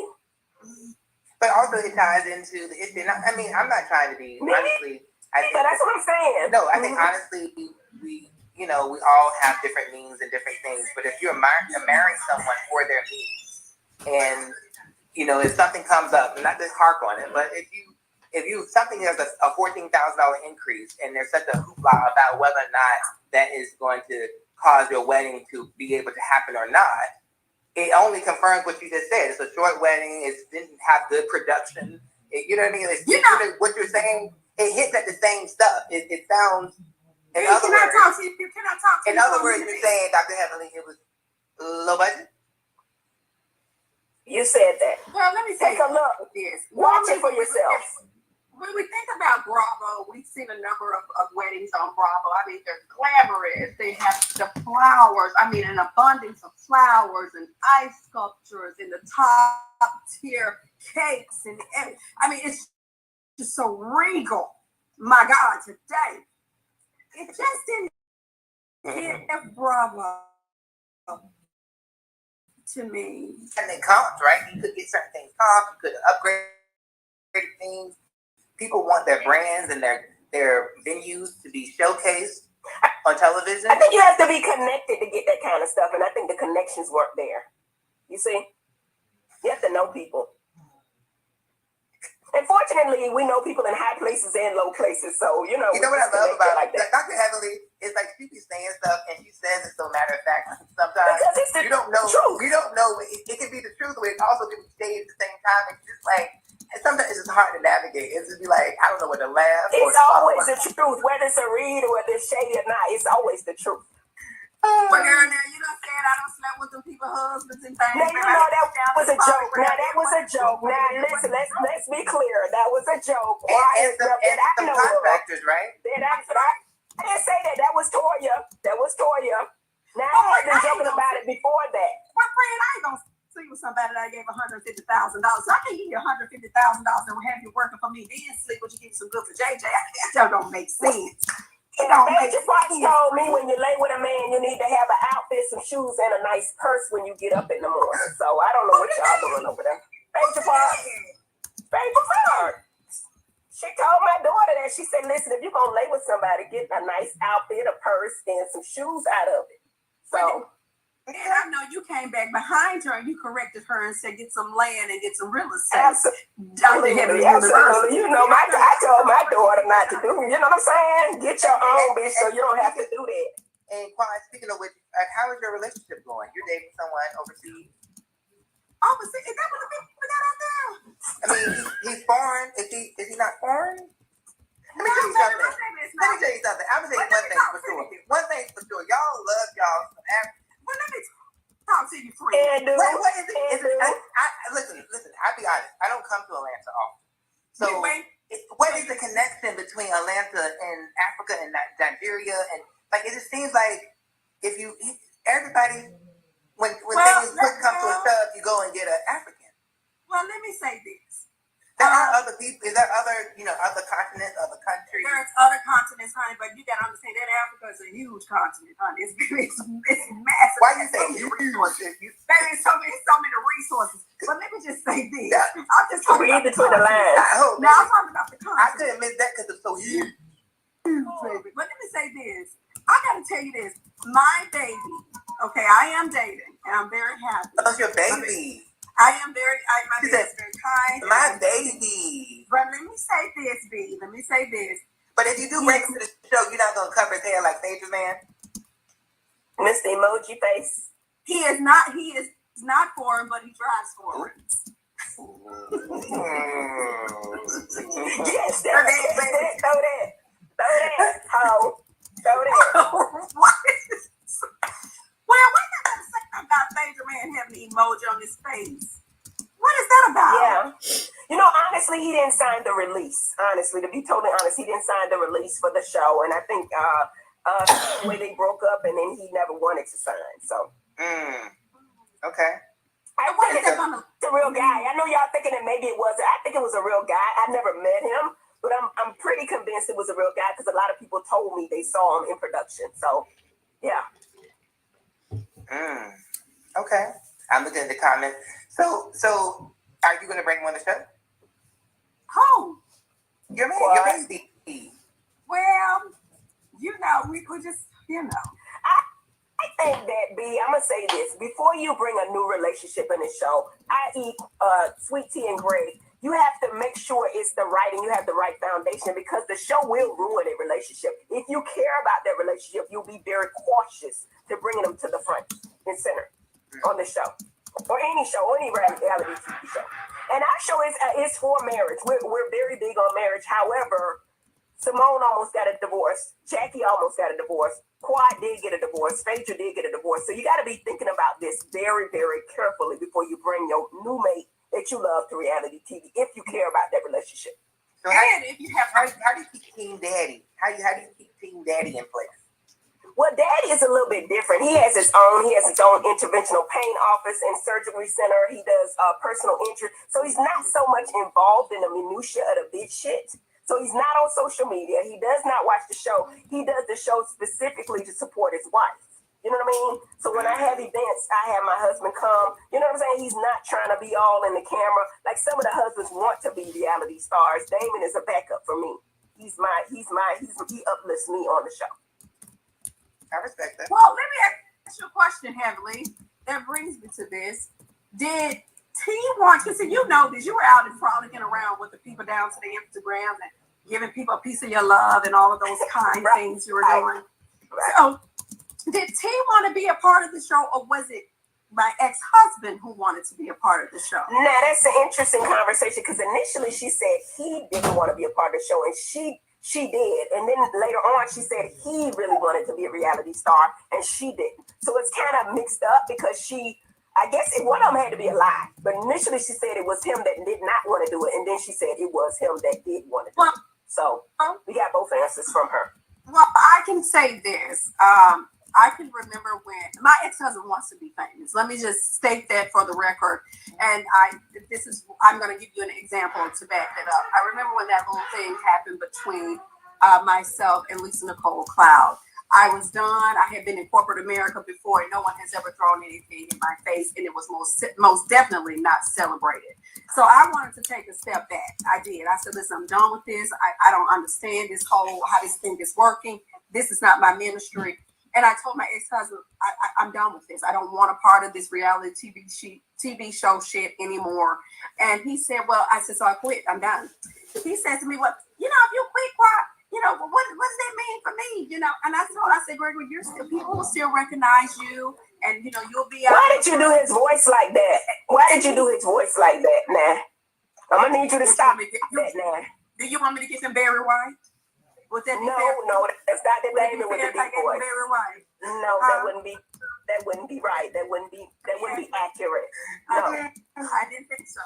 But also it ties into the issue. I mean, I'm not trying to be, honestly. That's what I'm saying. No, I think honestly, we all have different means and different things. But if you're marrying someone for their means, and if something comes up, not to hark on it, but if you something has a $14,000 increase, and there's such a hoopla about whether or not that is going to cause your wedding to be able to happen or not, it only confirms what you just said. It's a short wedding. It didn't have good production. You know what I mean? What you're saying. It hits at the same stuff. It sounds. In other words, you're saying, Dr. Heavenly, it was low budget. You said that. Well, let me take a look. Watch it for yourself. when we think about Bravo, we've seen a number of weddings on Bravo. I mean, they're glamorous. They have the flowers. I mean, an abundance of flowers and ice sculptures and the top tier cakes. And I mean, it's just so regal. My God, today. It just didn't give Bravo to me. And they comped, right? You could get certain things comped. You could upgrade things. People want their brands and their venues to be showcased on television. I think you have to be connected to get that kind of stuff, and I think the connections weren't there. You see? You have to know people. And fortunately, we know people in high places and low places, so you know what I love about like Dr. Heavenly is like she be saying stuff and she says it so matter of fact. Sometimes you don't know. Truth. We don't know. It can be the truth, but it also can be shade at the same time. It's just like sometimes it's just hard to navigate. It's just be like I don't know what to laugh. It's always the truth, whether it's a read or whether it's shady or not. It's always the truth. Well, girl, now you done said I don't slept with them people's husbands and things. Now you know that was a joke. Now that was a joke. Now listen, let's be clear. That was a joke. And some contractors, right? I didn't say that. That was Toya. Now I had been joking about it before that. My friend, I ain't gonna see with somebody that I gave $150,000. So I can give you $150,000 and have you working for me. Then sleep with you, give you some good for JJ. That don't make sense. Major Fox told me when you lay with a man, you need to have an outfit, some shoes, and a nice purse when you get up in the morning. So I don't know what y'all doing over there. Major Fox. She told my daughter that. She said, listen, if you're going to lay with somebody, get a nice outfit, a purse, and some shoes out of it. So... And I know you came back behind her and you corrected her and said, get some land and get some real estate. Absolutely. You know, I told my daughter not to do it. You know what I'm saying? Get your own bitch so you don't have to do that. And speaking of which, how is your relationship going? You're dating someone overseas? Overseas? Is that what the people got out there? I mean, he's foreign. Is he not foreign? Let me tell you something. I'm going to tell you one thing for sure. One thing for sure. Y'all love y'all some African. Well, let me talk to you, friend. What is it? Listen, I'll be honest. I don't come to Atlanta often. So, what is the connection between Atlanta and Africa and Nigeria? And like, it just seems like everybody, when things come to a shove, you go and get an African. Well, let me say this. There are other people. Is there other continents, other countries? There's other continents, honey, but you gotta understand that Africa is a huge continent, honey. It's massive. Why you say resources? There's so many resources. But let me just say this. Yeah. I'm just talking about between the lines. I'm talking about the continent. I couldn't admit that because it's so huge. But let me say this. I gotta tell you this. My baby, okay, I am dating, and I'm very happy. That's your baby. My baby is very kind. My baby. But let me say this, B. Let me say this. But if you do bring him to the show, you're not gonna cover his hair like Phadra man. Mr. Emoji Face. He is not foreign, but he drives foreign. Yes, throw that. How? Throw that. What is this? Well, what is that say about Phadra man having the emoji on his face? What is that about? Yeah. You know, honestly, he didn't sign the release. Honestly, to be totally honest, he didn't sign the release for the show. And I think the way they broke up and then he never wanted to sign. So. Okay. I think it's a real guy. I know y'all thinking that maybe it wasn't. I think it was a real guy. I never met him, but I'm pretty convinced it was a real guy because a lot of people told me they saw him in production. So, yeah. Okay. I'm looking at the comments. So are you going to bring him on the show? Who? Your man, your baby. Well, we could just, I think that, B, I'm going to say this. Before you bring a new relationship in the show, i.e. Sweet Tea and Greg, you have to make sure it's the right and you have the right foundation because the show will ruin a relationship. If you care about that relationship, you'll be very cautious to bringing them to the front and center on the show or any show, or any reality TV show. And our show is for marriage. We're very big on marriage. However, Simone almost got a divorce. Jackie almost got a divorce. Quad did get a divorce. Phadra did get a divorce. So you got to be thinking about this very, very carefully before you bring your new mate that you love to reality TV if you care about that relationship. So and if you have how do you keep Team Daddy? How do you keep Team Daddy in place? Well, Daddy is a little bit different. He has his own interventional pain office and surgery center. He does personal injury. So he's not so much involved in the minutia of the big shit. So he's not on social media. He does not watch the show. He does the show specifically to support his wife. You know what I mean? So when I have events, I have my husband come. You know what I'm saying? He's not trying to be all in the camera. Like some of the husbands want to be reality stars. Damon is a backup for me. He uplifts me on the show. I respect that. Well, let me ask you a question, Heavenly. That brings me to this. Did T want you? So you know this. You were out and frolicking around with the people down to the Instagram and giving people a piece of your love and all of those kind things you were doing. Right. So did T want to be a part of the show, or was it my ex-husband who wanted to be a part of the show? Now, that's an interesting conversation because initially she said he didn't want to be a part of the show, and she did. And then later on, she said he really wanted to be a reality star, and she didn't. So it's kind of mixed up because I guess one of them had to be a lie. But initially she said it was him that did not want to do it, and then she said it was him that did want to do it. So we got both answers from her. Well, I can say this. I can remember when my ex-husband wants to be famous. Let me just state that for the record. And I'm going to give you an example to back that up. I remember when that little thing happened between myself and Lisa Nicole Cloud. I was done. I had been in corporate America before, and no one has ever thrown anything in my face, and it was most definitely not celebrated. So I wanted to take a step back. I did. I said, listen, I'm done with this. I don't understand how this thing is working. This is not my ministry. And I told my ex-husband, I'm done with this. I don't want a part of this reality TV show shit anymore. And he said, well, I said, so I quit. I'm done. He said to me, well, if you quit, what does that mean for me? And I said, Gregory, people will still recognize you, and you'll be out. Why did you do his voice like that? Why did you do his voice like that? Nah, I'm gonna need you to stop that now. Do you want me to get him Barry White? No, that's not the name with the deep voice. No, that wouldn't be right. That wouldn't be accurate. No. I didn't think so.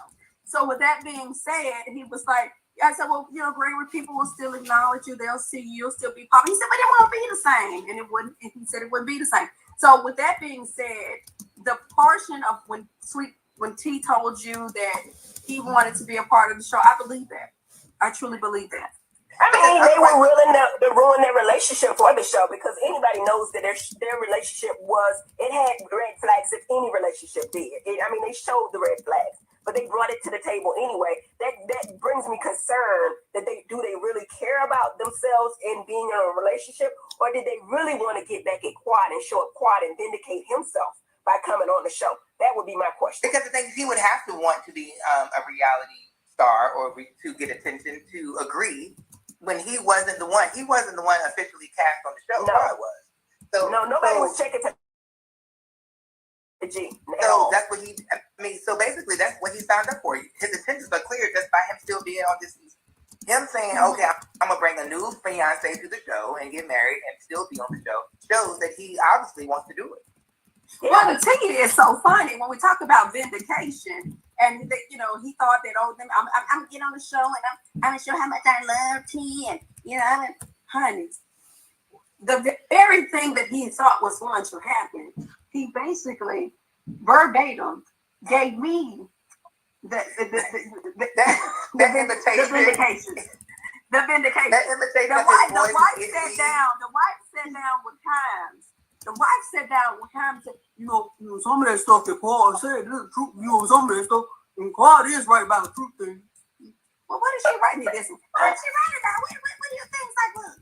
So with that being said, he was like, I said, well, Gregory, people will still acknowledge you. They'll see you. You'll still be popular. He said, but it won't be the same. And it wouldn't. And he said it wouldn't be the same. So with that being said, the portion of when T told you that he wanted to be a part of the show, I believe that. I truly believe that. I mean, they were willing to ruin their relationship for the show because anybody knows that their relationship it had red flags if any relationship did. They showed the red flags, but they brought it to the table anyway. That brings me concern that they really care about themselves in being in a relationship, or did they really want to get back at Quad and show up Quad and vindicate himself by coming on the show? That would be my question. Because the thing is, he would have to want to be a reality star or to get attention to agree. When he wasn't the one officially cast on the show. No, I was. So nobody was checking to the G. So that's what so basically that's what he signed up for. His intentions are clear just by him still being on this. Him saying, okay, I'm gonna bring a new fiance to the show and get married and still be on the show shows that he obviously wants to do it. Yeah. Well, the ticket is so funny when we talk about Vindication. And he thought that I'm gonna get on the show and I'm gonna show how much I love T and honey, the very thing that he thought was going to happen, he basically verbatim gave me the vindication. The vindication. That invitation. The wife sat down with Himes. The wife sat down with him and said, some of that stuff that Paul said, this is true. Some of that stuff, and Paul is right about the truth thing. Well, what is she writing this? What is she writing about? What do you think? Like, what?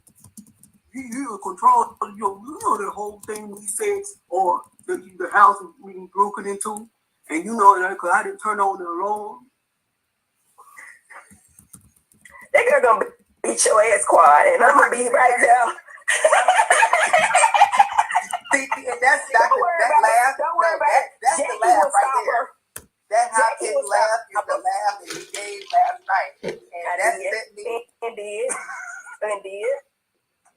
He control, the whole thing he said, or the house we broken into, and because I didn't turn on the alarm. That girl gonna beat your ass, Quad, and I'm gonna be right there. See, and that's the laugh. Don't worry about it. That's the laugh right there. That hot kick laugh is the laugh that he gave last night. And that sent me.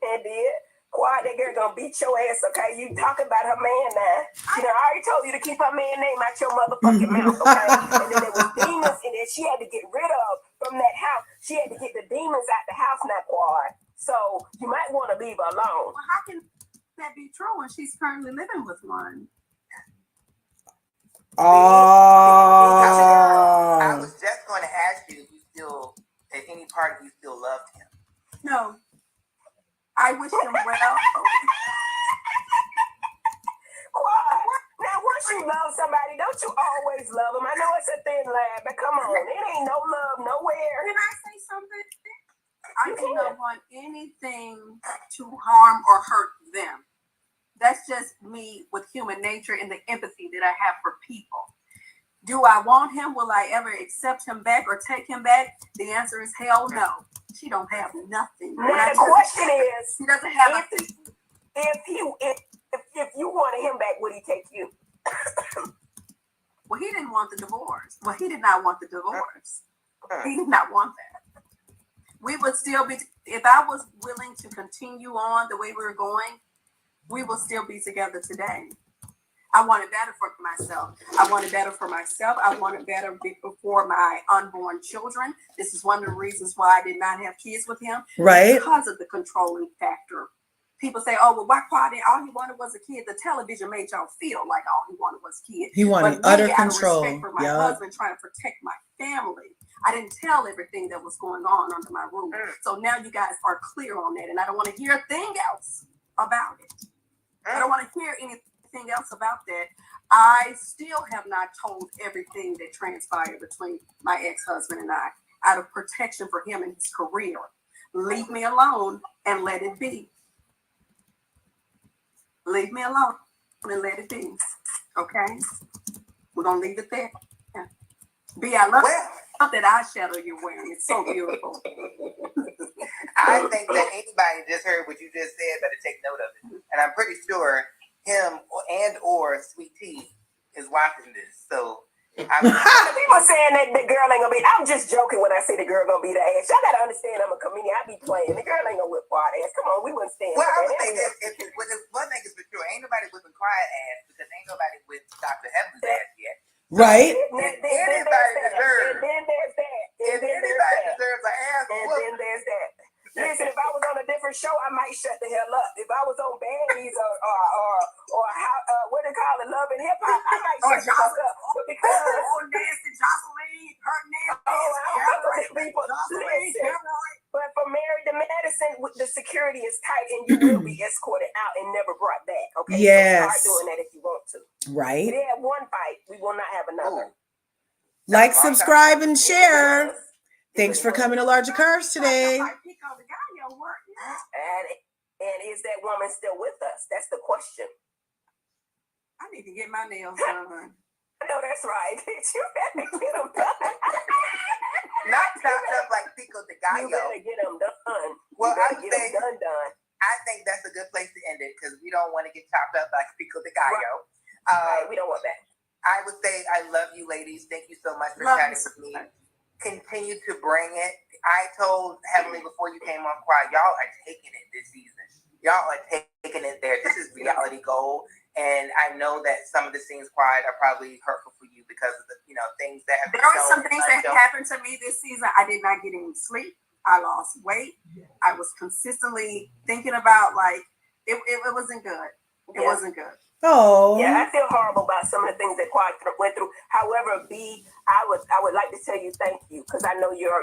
And did. Quad, that girl gonna beat your ass, okay? You talking about her man now. I already told you to keep her man name out your motherfucking mouth, okay? And then there was demons in there she had to get rid of from that house. She had to get the demons at the house now, Quad. So you might want to leave her alone. Well, how can that be true when she's currently living with one? I was just going to ask you if you still, at any part, you still loved him. No. I wish him well. Now, once you love somebody, don't you always love them? I know it's a thin line, but come on, it ain't no love nowhere. Can I say something? I do not want anything to harm or hurt them. That's just me with human nature and the empathy that I have for people. Do I want him? Will I ever accept him back or take him back? The answer is hell no. She don't have nothing. Now the question is, she doesn't have if you wanted him back, would he take you? Well, he didn't want the divorce. Well, he did not want the divorce. He did not want that. We would still be, if I was willing to continue on the way we were going, we will still be together today. I wanted better for myself. I wanted better for myself. I wanted better before my unborn children. This is one of the reasons why I did not have kids with him. Right. Because of the controlling factor. People say, oh, well, why Quaddy? All he wanted was a kid. The television made y'all feel like all he wanted was a kid. He wanted But utter me, out of control. respect for my husband, trying to protect my family, I didn't tell everything that was going on under my roof. So now you guys are clear on that. And I don't want to hear a thing else about it. I don't want to hear anything else about that. I still have not told everything that transpired between my ex-husband and I out of protection for him and his career. Leave me alone and let it be. Leave me alone and let it be. Okay? We're going to leave it there. Yeah. B, I love that eyeshadow you're wearing. It's so beautiful. I think that anybody just heard what you just said better take note of it. And I'm pretty sure him and or Sweet Tea is watching this. So people saying that the girl ain't gonna be. I'm just joking when I say the girl gonna be the ass. Y'all gotta understand I'm a comedian. I be playing. The girl ain't gonna whip quiet ass. Come on, we wouldn't stand. Well, I would think if one thing is for sure, ain't nobody whipping quiet ass because ain't nobody with Dr. Heaven's ass yet. Right. Anybody deserves. And then there's that. If anybody deserves an ass and whoop. then there's that. Listen, if I was on a different show, I might shut the hell up. If I was on Baddies or how what they call it, Love and Hip Hop, I might shut the fuck up. Because Nancy, Jocelyn, her listen, but for Married to Medicine, the security is tight and you will be escorted out and never brought back. Okay, yes. So start doing that if you want to. Right. We had one fight, we will not have another. Like, subscribe, and share. Thanks for coming to LRGA Curves today. And is that woman still with us? That's the question. I need to get my nails done. I know that's right. You better get them done. Not chopped up like Pico de Gallo. You better get them done. Well, I get them done. I think that's a good place to end it because we don't want to get chopped up like Pico de Gallo. Right. We don't want that. I would say I love you, ladies. Thank you so much for chatting with me. Continue to bring it. I told Heavenly before you came on Quiet, y'all are taking it this season. Y'all are taking it there. This is reality gold. And I know that some of the scenes Quiet are probably hurtful for you because of the things that have been There were some things that happened to me this season. I did not get any sleep. I lost weight. I was consistently thinking about it wasn't good. It wasn't good. Oh. Yeah, I feel horrible about some of the things that Quad went through. However, B, I would like to tell you thank you because I know your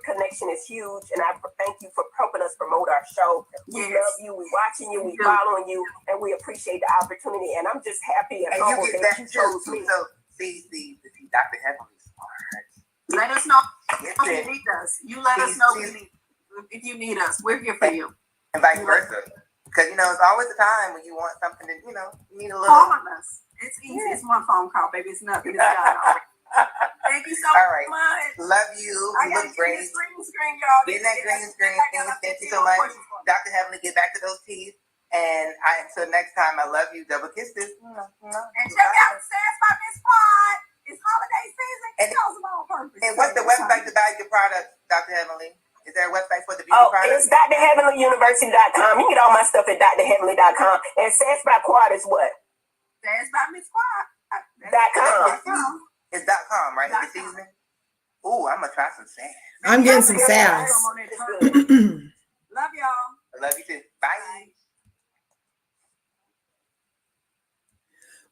connection is huge, and I thank you for helping us promote our show. We love you, we watching you, we following you, and we appreciate the opportunity. And I'm just happy and humbled that you chose me. So see, Dr. Heavenly's smart. Let us know if you need us. You let us know if you need us. We're here for you. And vice versa. Because, it's always a time when you want something that, you need a little. Call us. It's easy. It's one phone call, baby. It's nothing. It's done. Thank you so much. Love you. I got to great. Get green screen, y'all. Get that green screen. Thank you so much. Dr. Heavenly, get back to those teeth. And until next time, I love you. Double kisses. And check out Sass by Miss Pod. It's holiday season. It goes along purpose. And what's the website to buy your products, Dr. Heavenly? Is there a website for the beauty products? It's drheavenlyuniversity.com. You get all my stuff at drheavenly.com. And Sass by Quad is what? Sass by Miss Quad. .com. It's .com, right? It's season. Ooh, I'm gonna try some sass. I'm getting some sass. Love y'all. I love you too. Bye.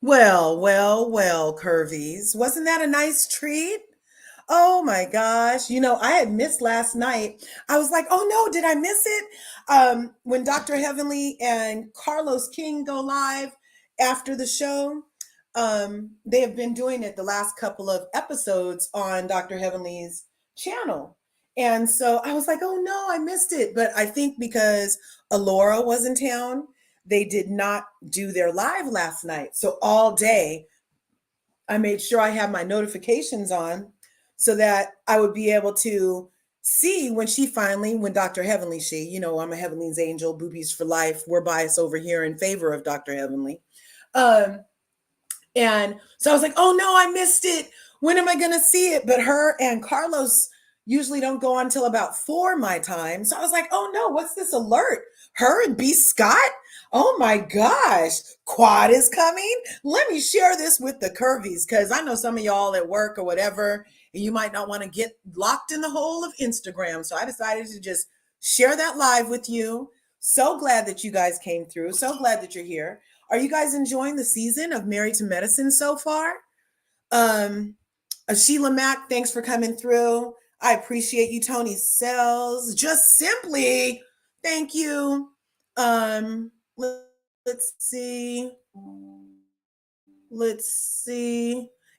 Well, Curvies. Wasn't that a nice treat? Oh my gosh. You know, I had missed last night. I was like, oh no, did I miss it? When Dr. Heavenly and Carlos King go live after the show, they have been doing it the last couple of episodes on Dr. Heavenly's channel. And so I was like, oh no, I missed it. But I think because Alora was in town, they did not do their live last night. So all day, I made sure I had my notifications on so that I would be able to see when Dr. Heavenly, you know, I'm a Heavenly's angel, boobies for life. We're biased over here in favor of Dr. Heavenly. And so I was like, oh no, I missed it. When am I going to see it? But her and Carlos usually don't go on until about 4 my time. So I was like, oh no, what's this alert? Her and B. Scott? Oh my gosh, Quad is coming. Let me share this with the Curvies because I know some of y'all at work or whatever, and you might not want to get locked in the hole of Instagram. So I decided to just share that live with you. So glad that you guys came through. So glad that you're here. Are you guys enjoying the season of Married to Medicine so far? Sheila Mack, thanks for coming through. I appreciate you, Tony Sells. Just simply, thank you. Let's see.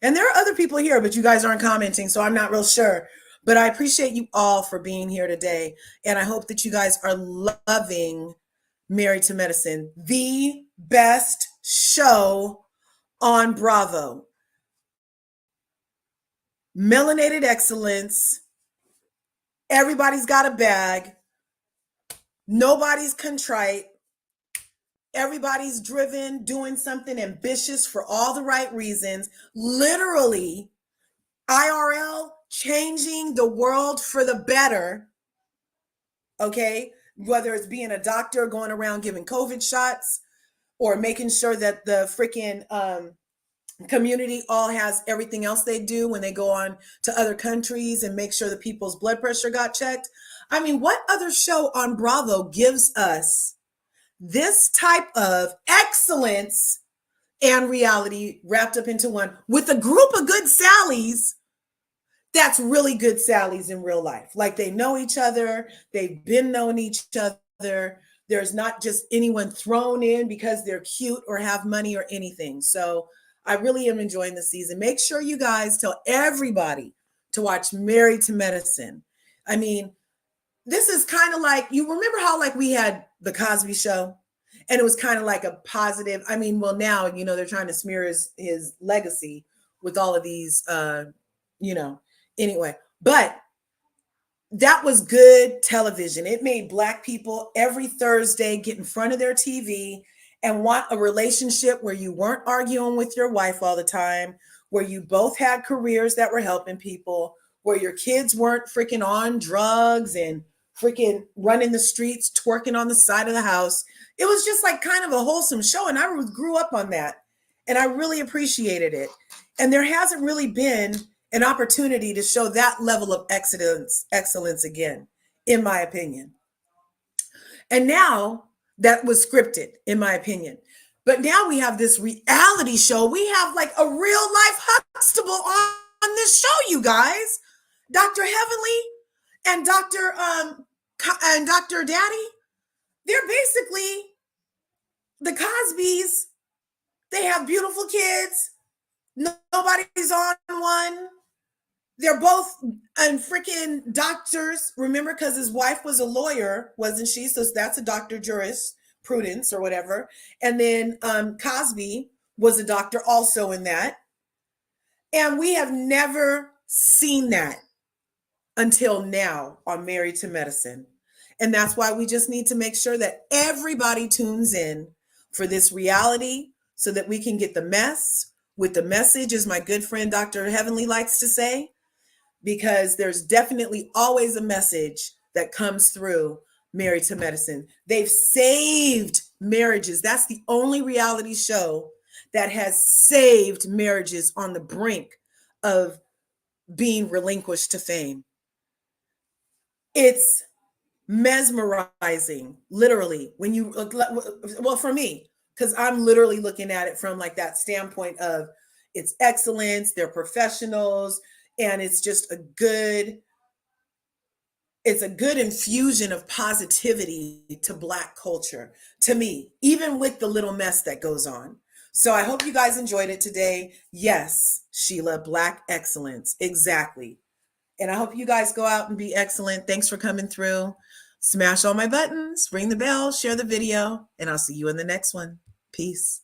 And there are other people here, but you guys aren't commenting, so I'm not real sure. But I appreciate you all for being here today. And I hope that you guys are loving Married to Medicine, the best show on Bravo. Melanated excellence. Everybody's got a bag. Nobody's contrite. Everybody's driven, doing something ambitious for all the right reasons. Literally, IRL, changing the world for the better. Okay? Whether it's being a doctor, going around giving COVID shots, or making sure that the freaking community all has everything else they do when they go on to other countries and make sure the people's blood pressure got checked. I mean, what other show on Bravo gives us this type of excellence and reality wrapped up into one with a group of good Sallys that's really good Sallys in real life? Like they know each other, they've been known each other. There's not just anyone thrown in because they're cute or have money or anything. So I really am enjoying the season. Make sure you guys tell everybody to watch Married to Medicine. I mean, this is kind of like, you remember how like we had the Cosby Show and it was kind of like a positive. I mean, well, now, you know, they're trying to smear his legacy with all of these, anyway, but that was good television. It made Black people every Thursday get in front of their TV and want a relationship where you weren't arguing with your wife all the time, where you both had careers that were helping people, where your kids weren't freaking on drugs and freaking running the streets, twerking on the side of the house. It was just like kind of a wholesome show. And I grew up on that. And I really appreciated it. And there hasn't really been an opportunity to show that level of excellence again, in my opinion. And now that was scripted, in my opinion. But now we have this reality show. We have like a real life Huxtable on this show, you guys. Dr. Heavenly and Dr. Daddy, they're basically the Cosbys. They have beautiful kids. Nobody's on one. They're both freaking doctors, remember, because his wife was a lawyer, wasn't she? So that's a doctor jurisprudence or whatever. And then Cosby was a doctor also in that. And we have never seen that until now on Married to Medicine. And that's why we just need to make sure that everybody tunes in for this reality so that we can get the mess with the message, as my good friend Dr. Heavenly likes to say, because there's definitely always a message that comes through Married to Medicine. They've saved marriages. That's the only reality show that has saved marriages on the brink of being relinquished to fame. It's mesmerizing, literally, when you well, for me, because I'm literally looking at it from like that standpoint of it's excellence, they're professionals, and it's just a good infusion of positivity to Black culture, to me, even with the little mess that goes on. So I hope you guys enjoyed it today. Yes, Sheila, Black excellence, exactly. And I hope you guys go out and be excellent. Thanks for coming through. Smash all my buttons, ring the bell, share the video, and I'll see you in the next one. Peace.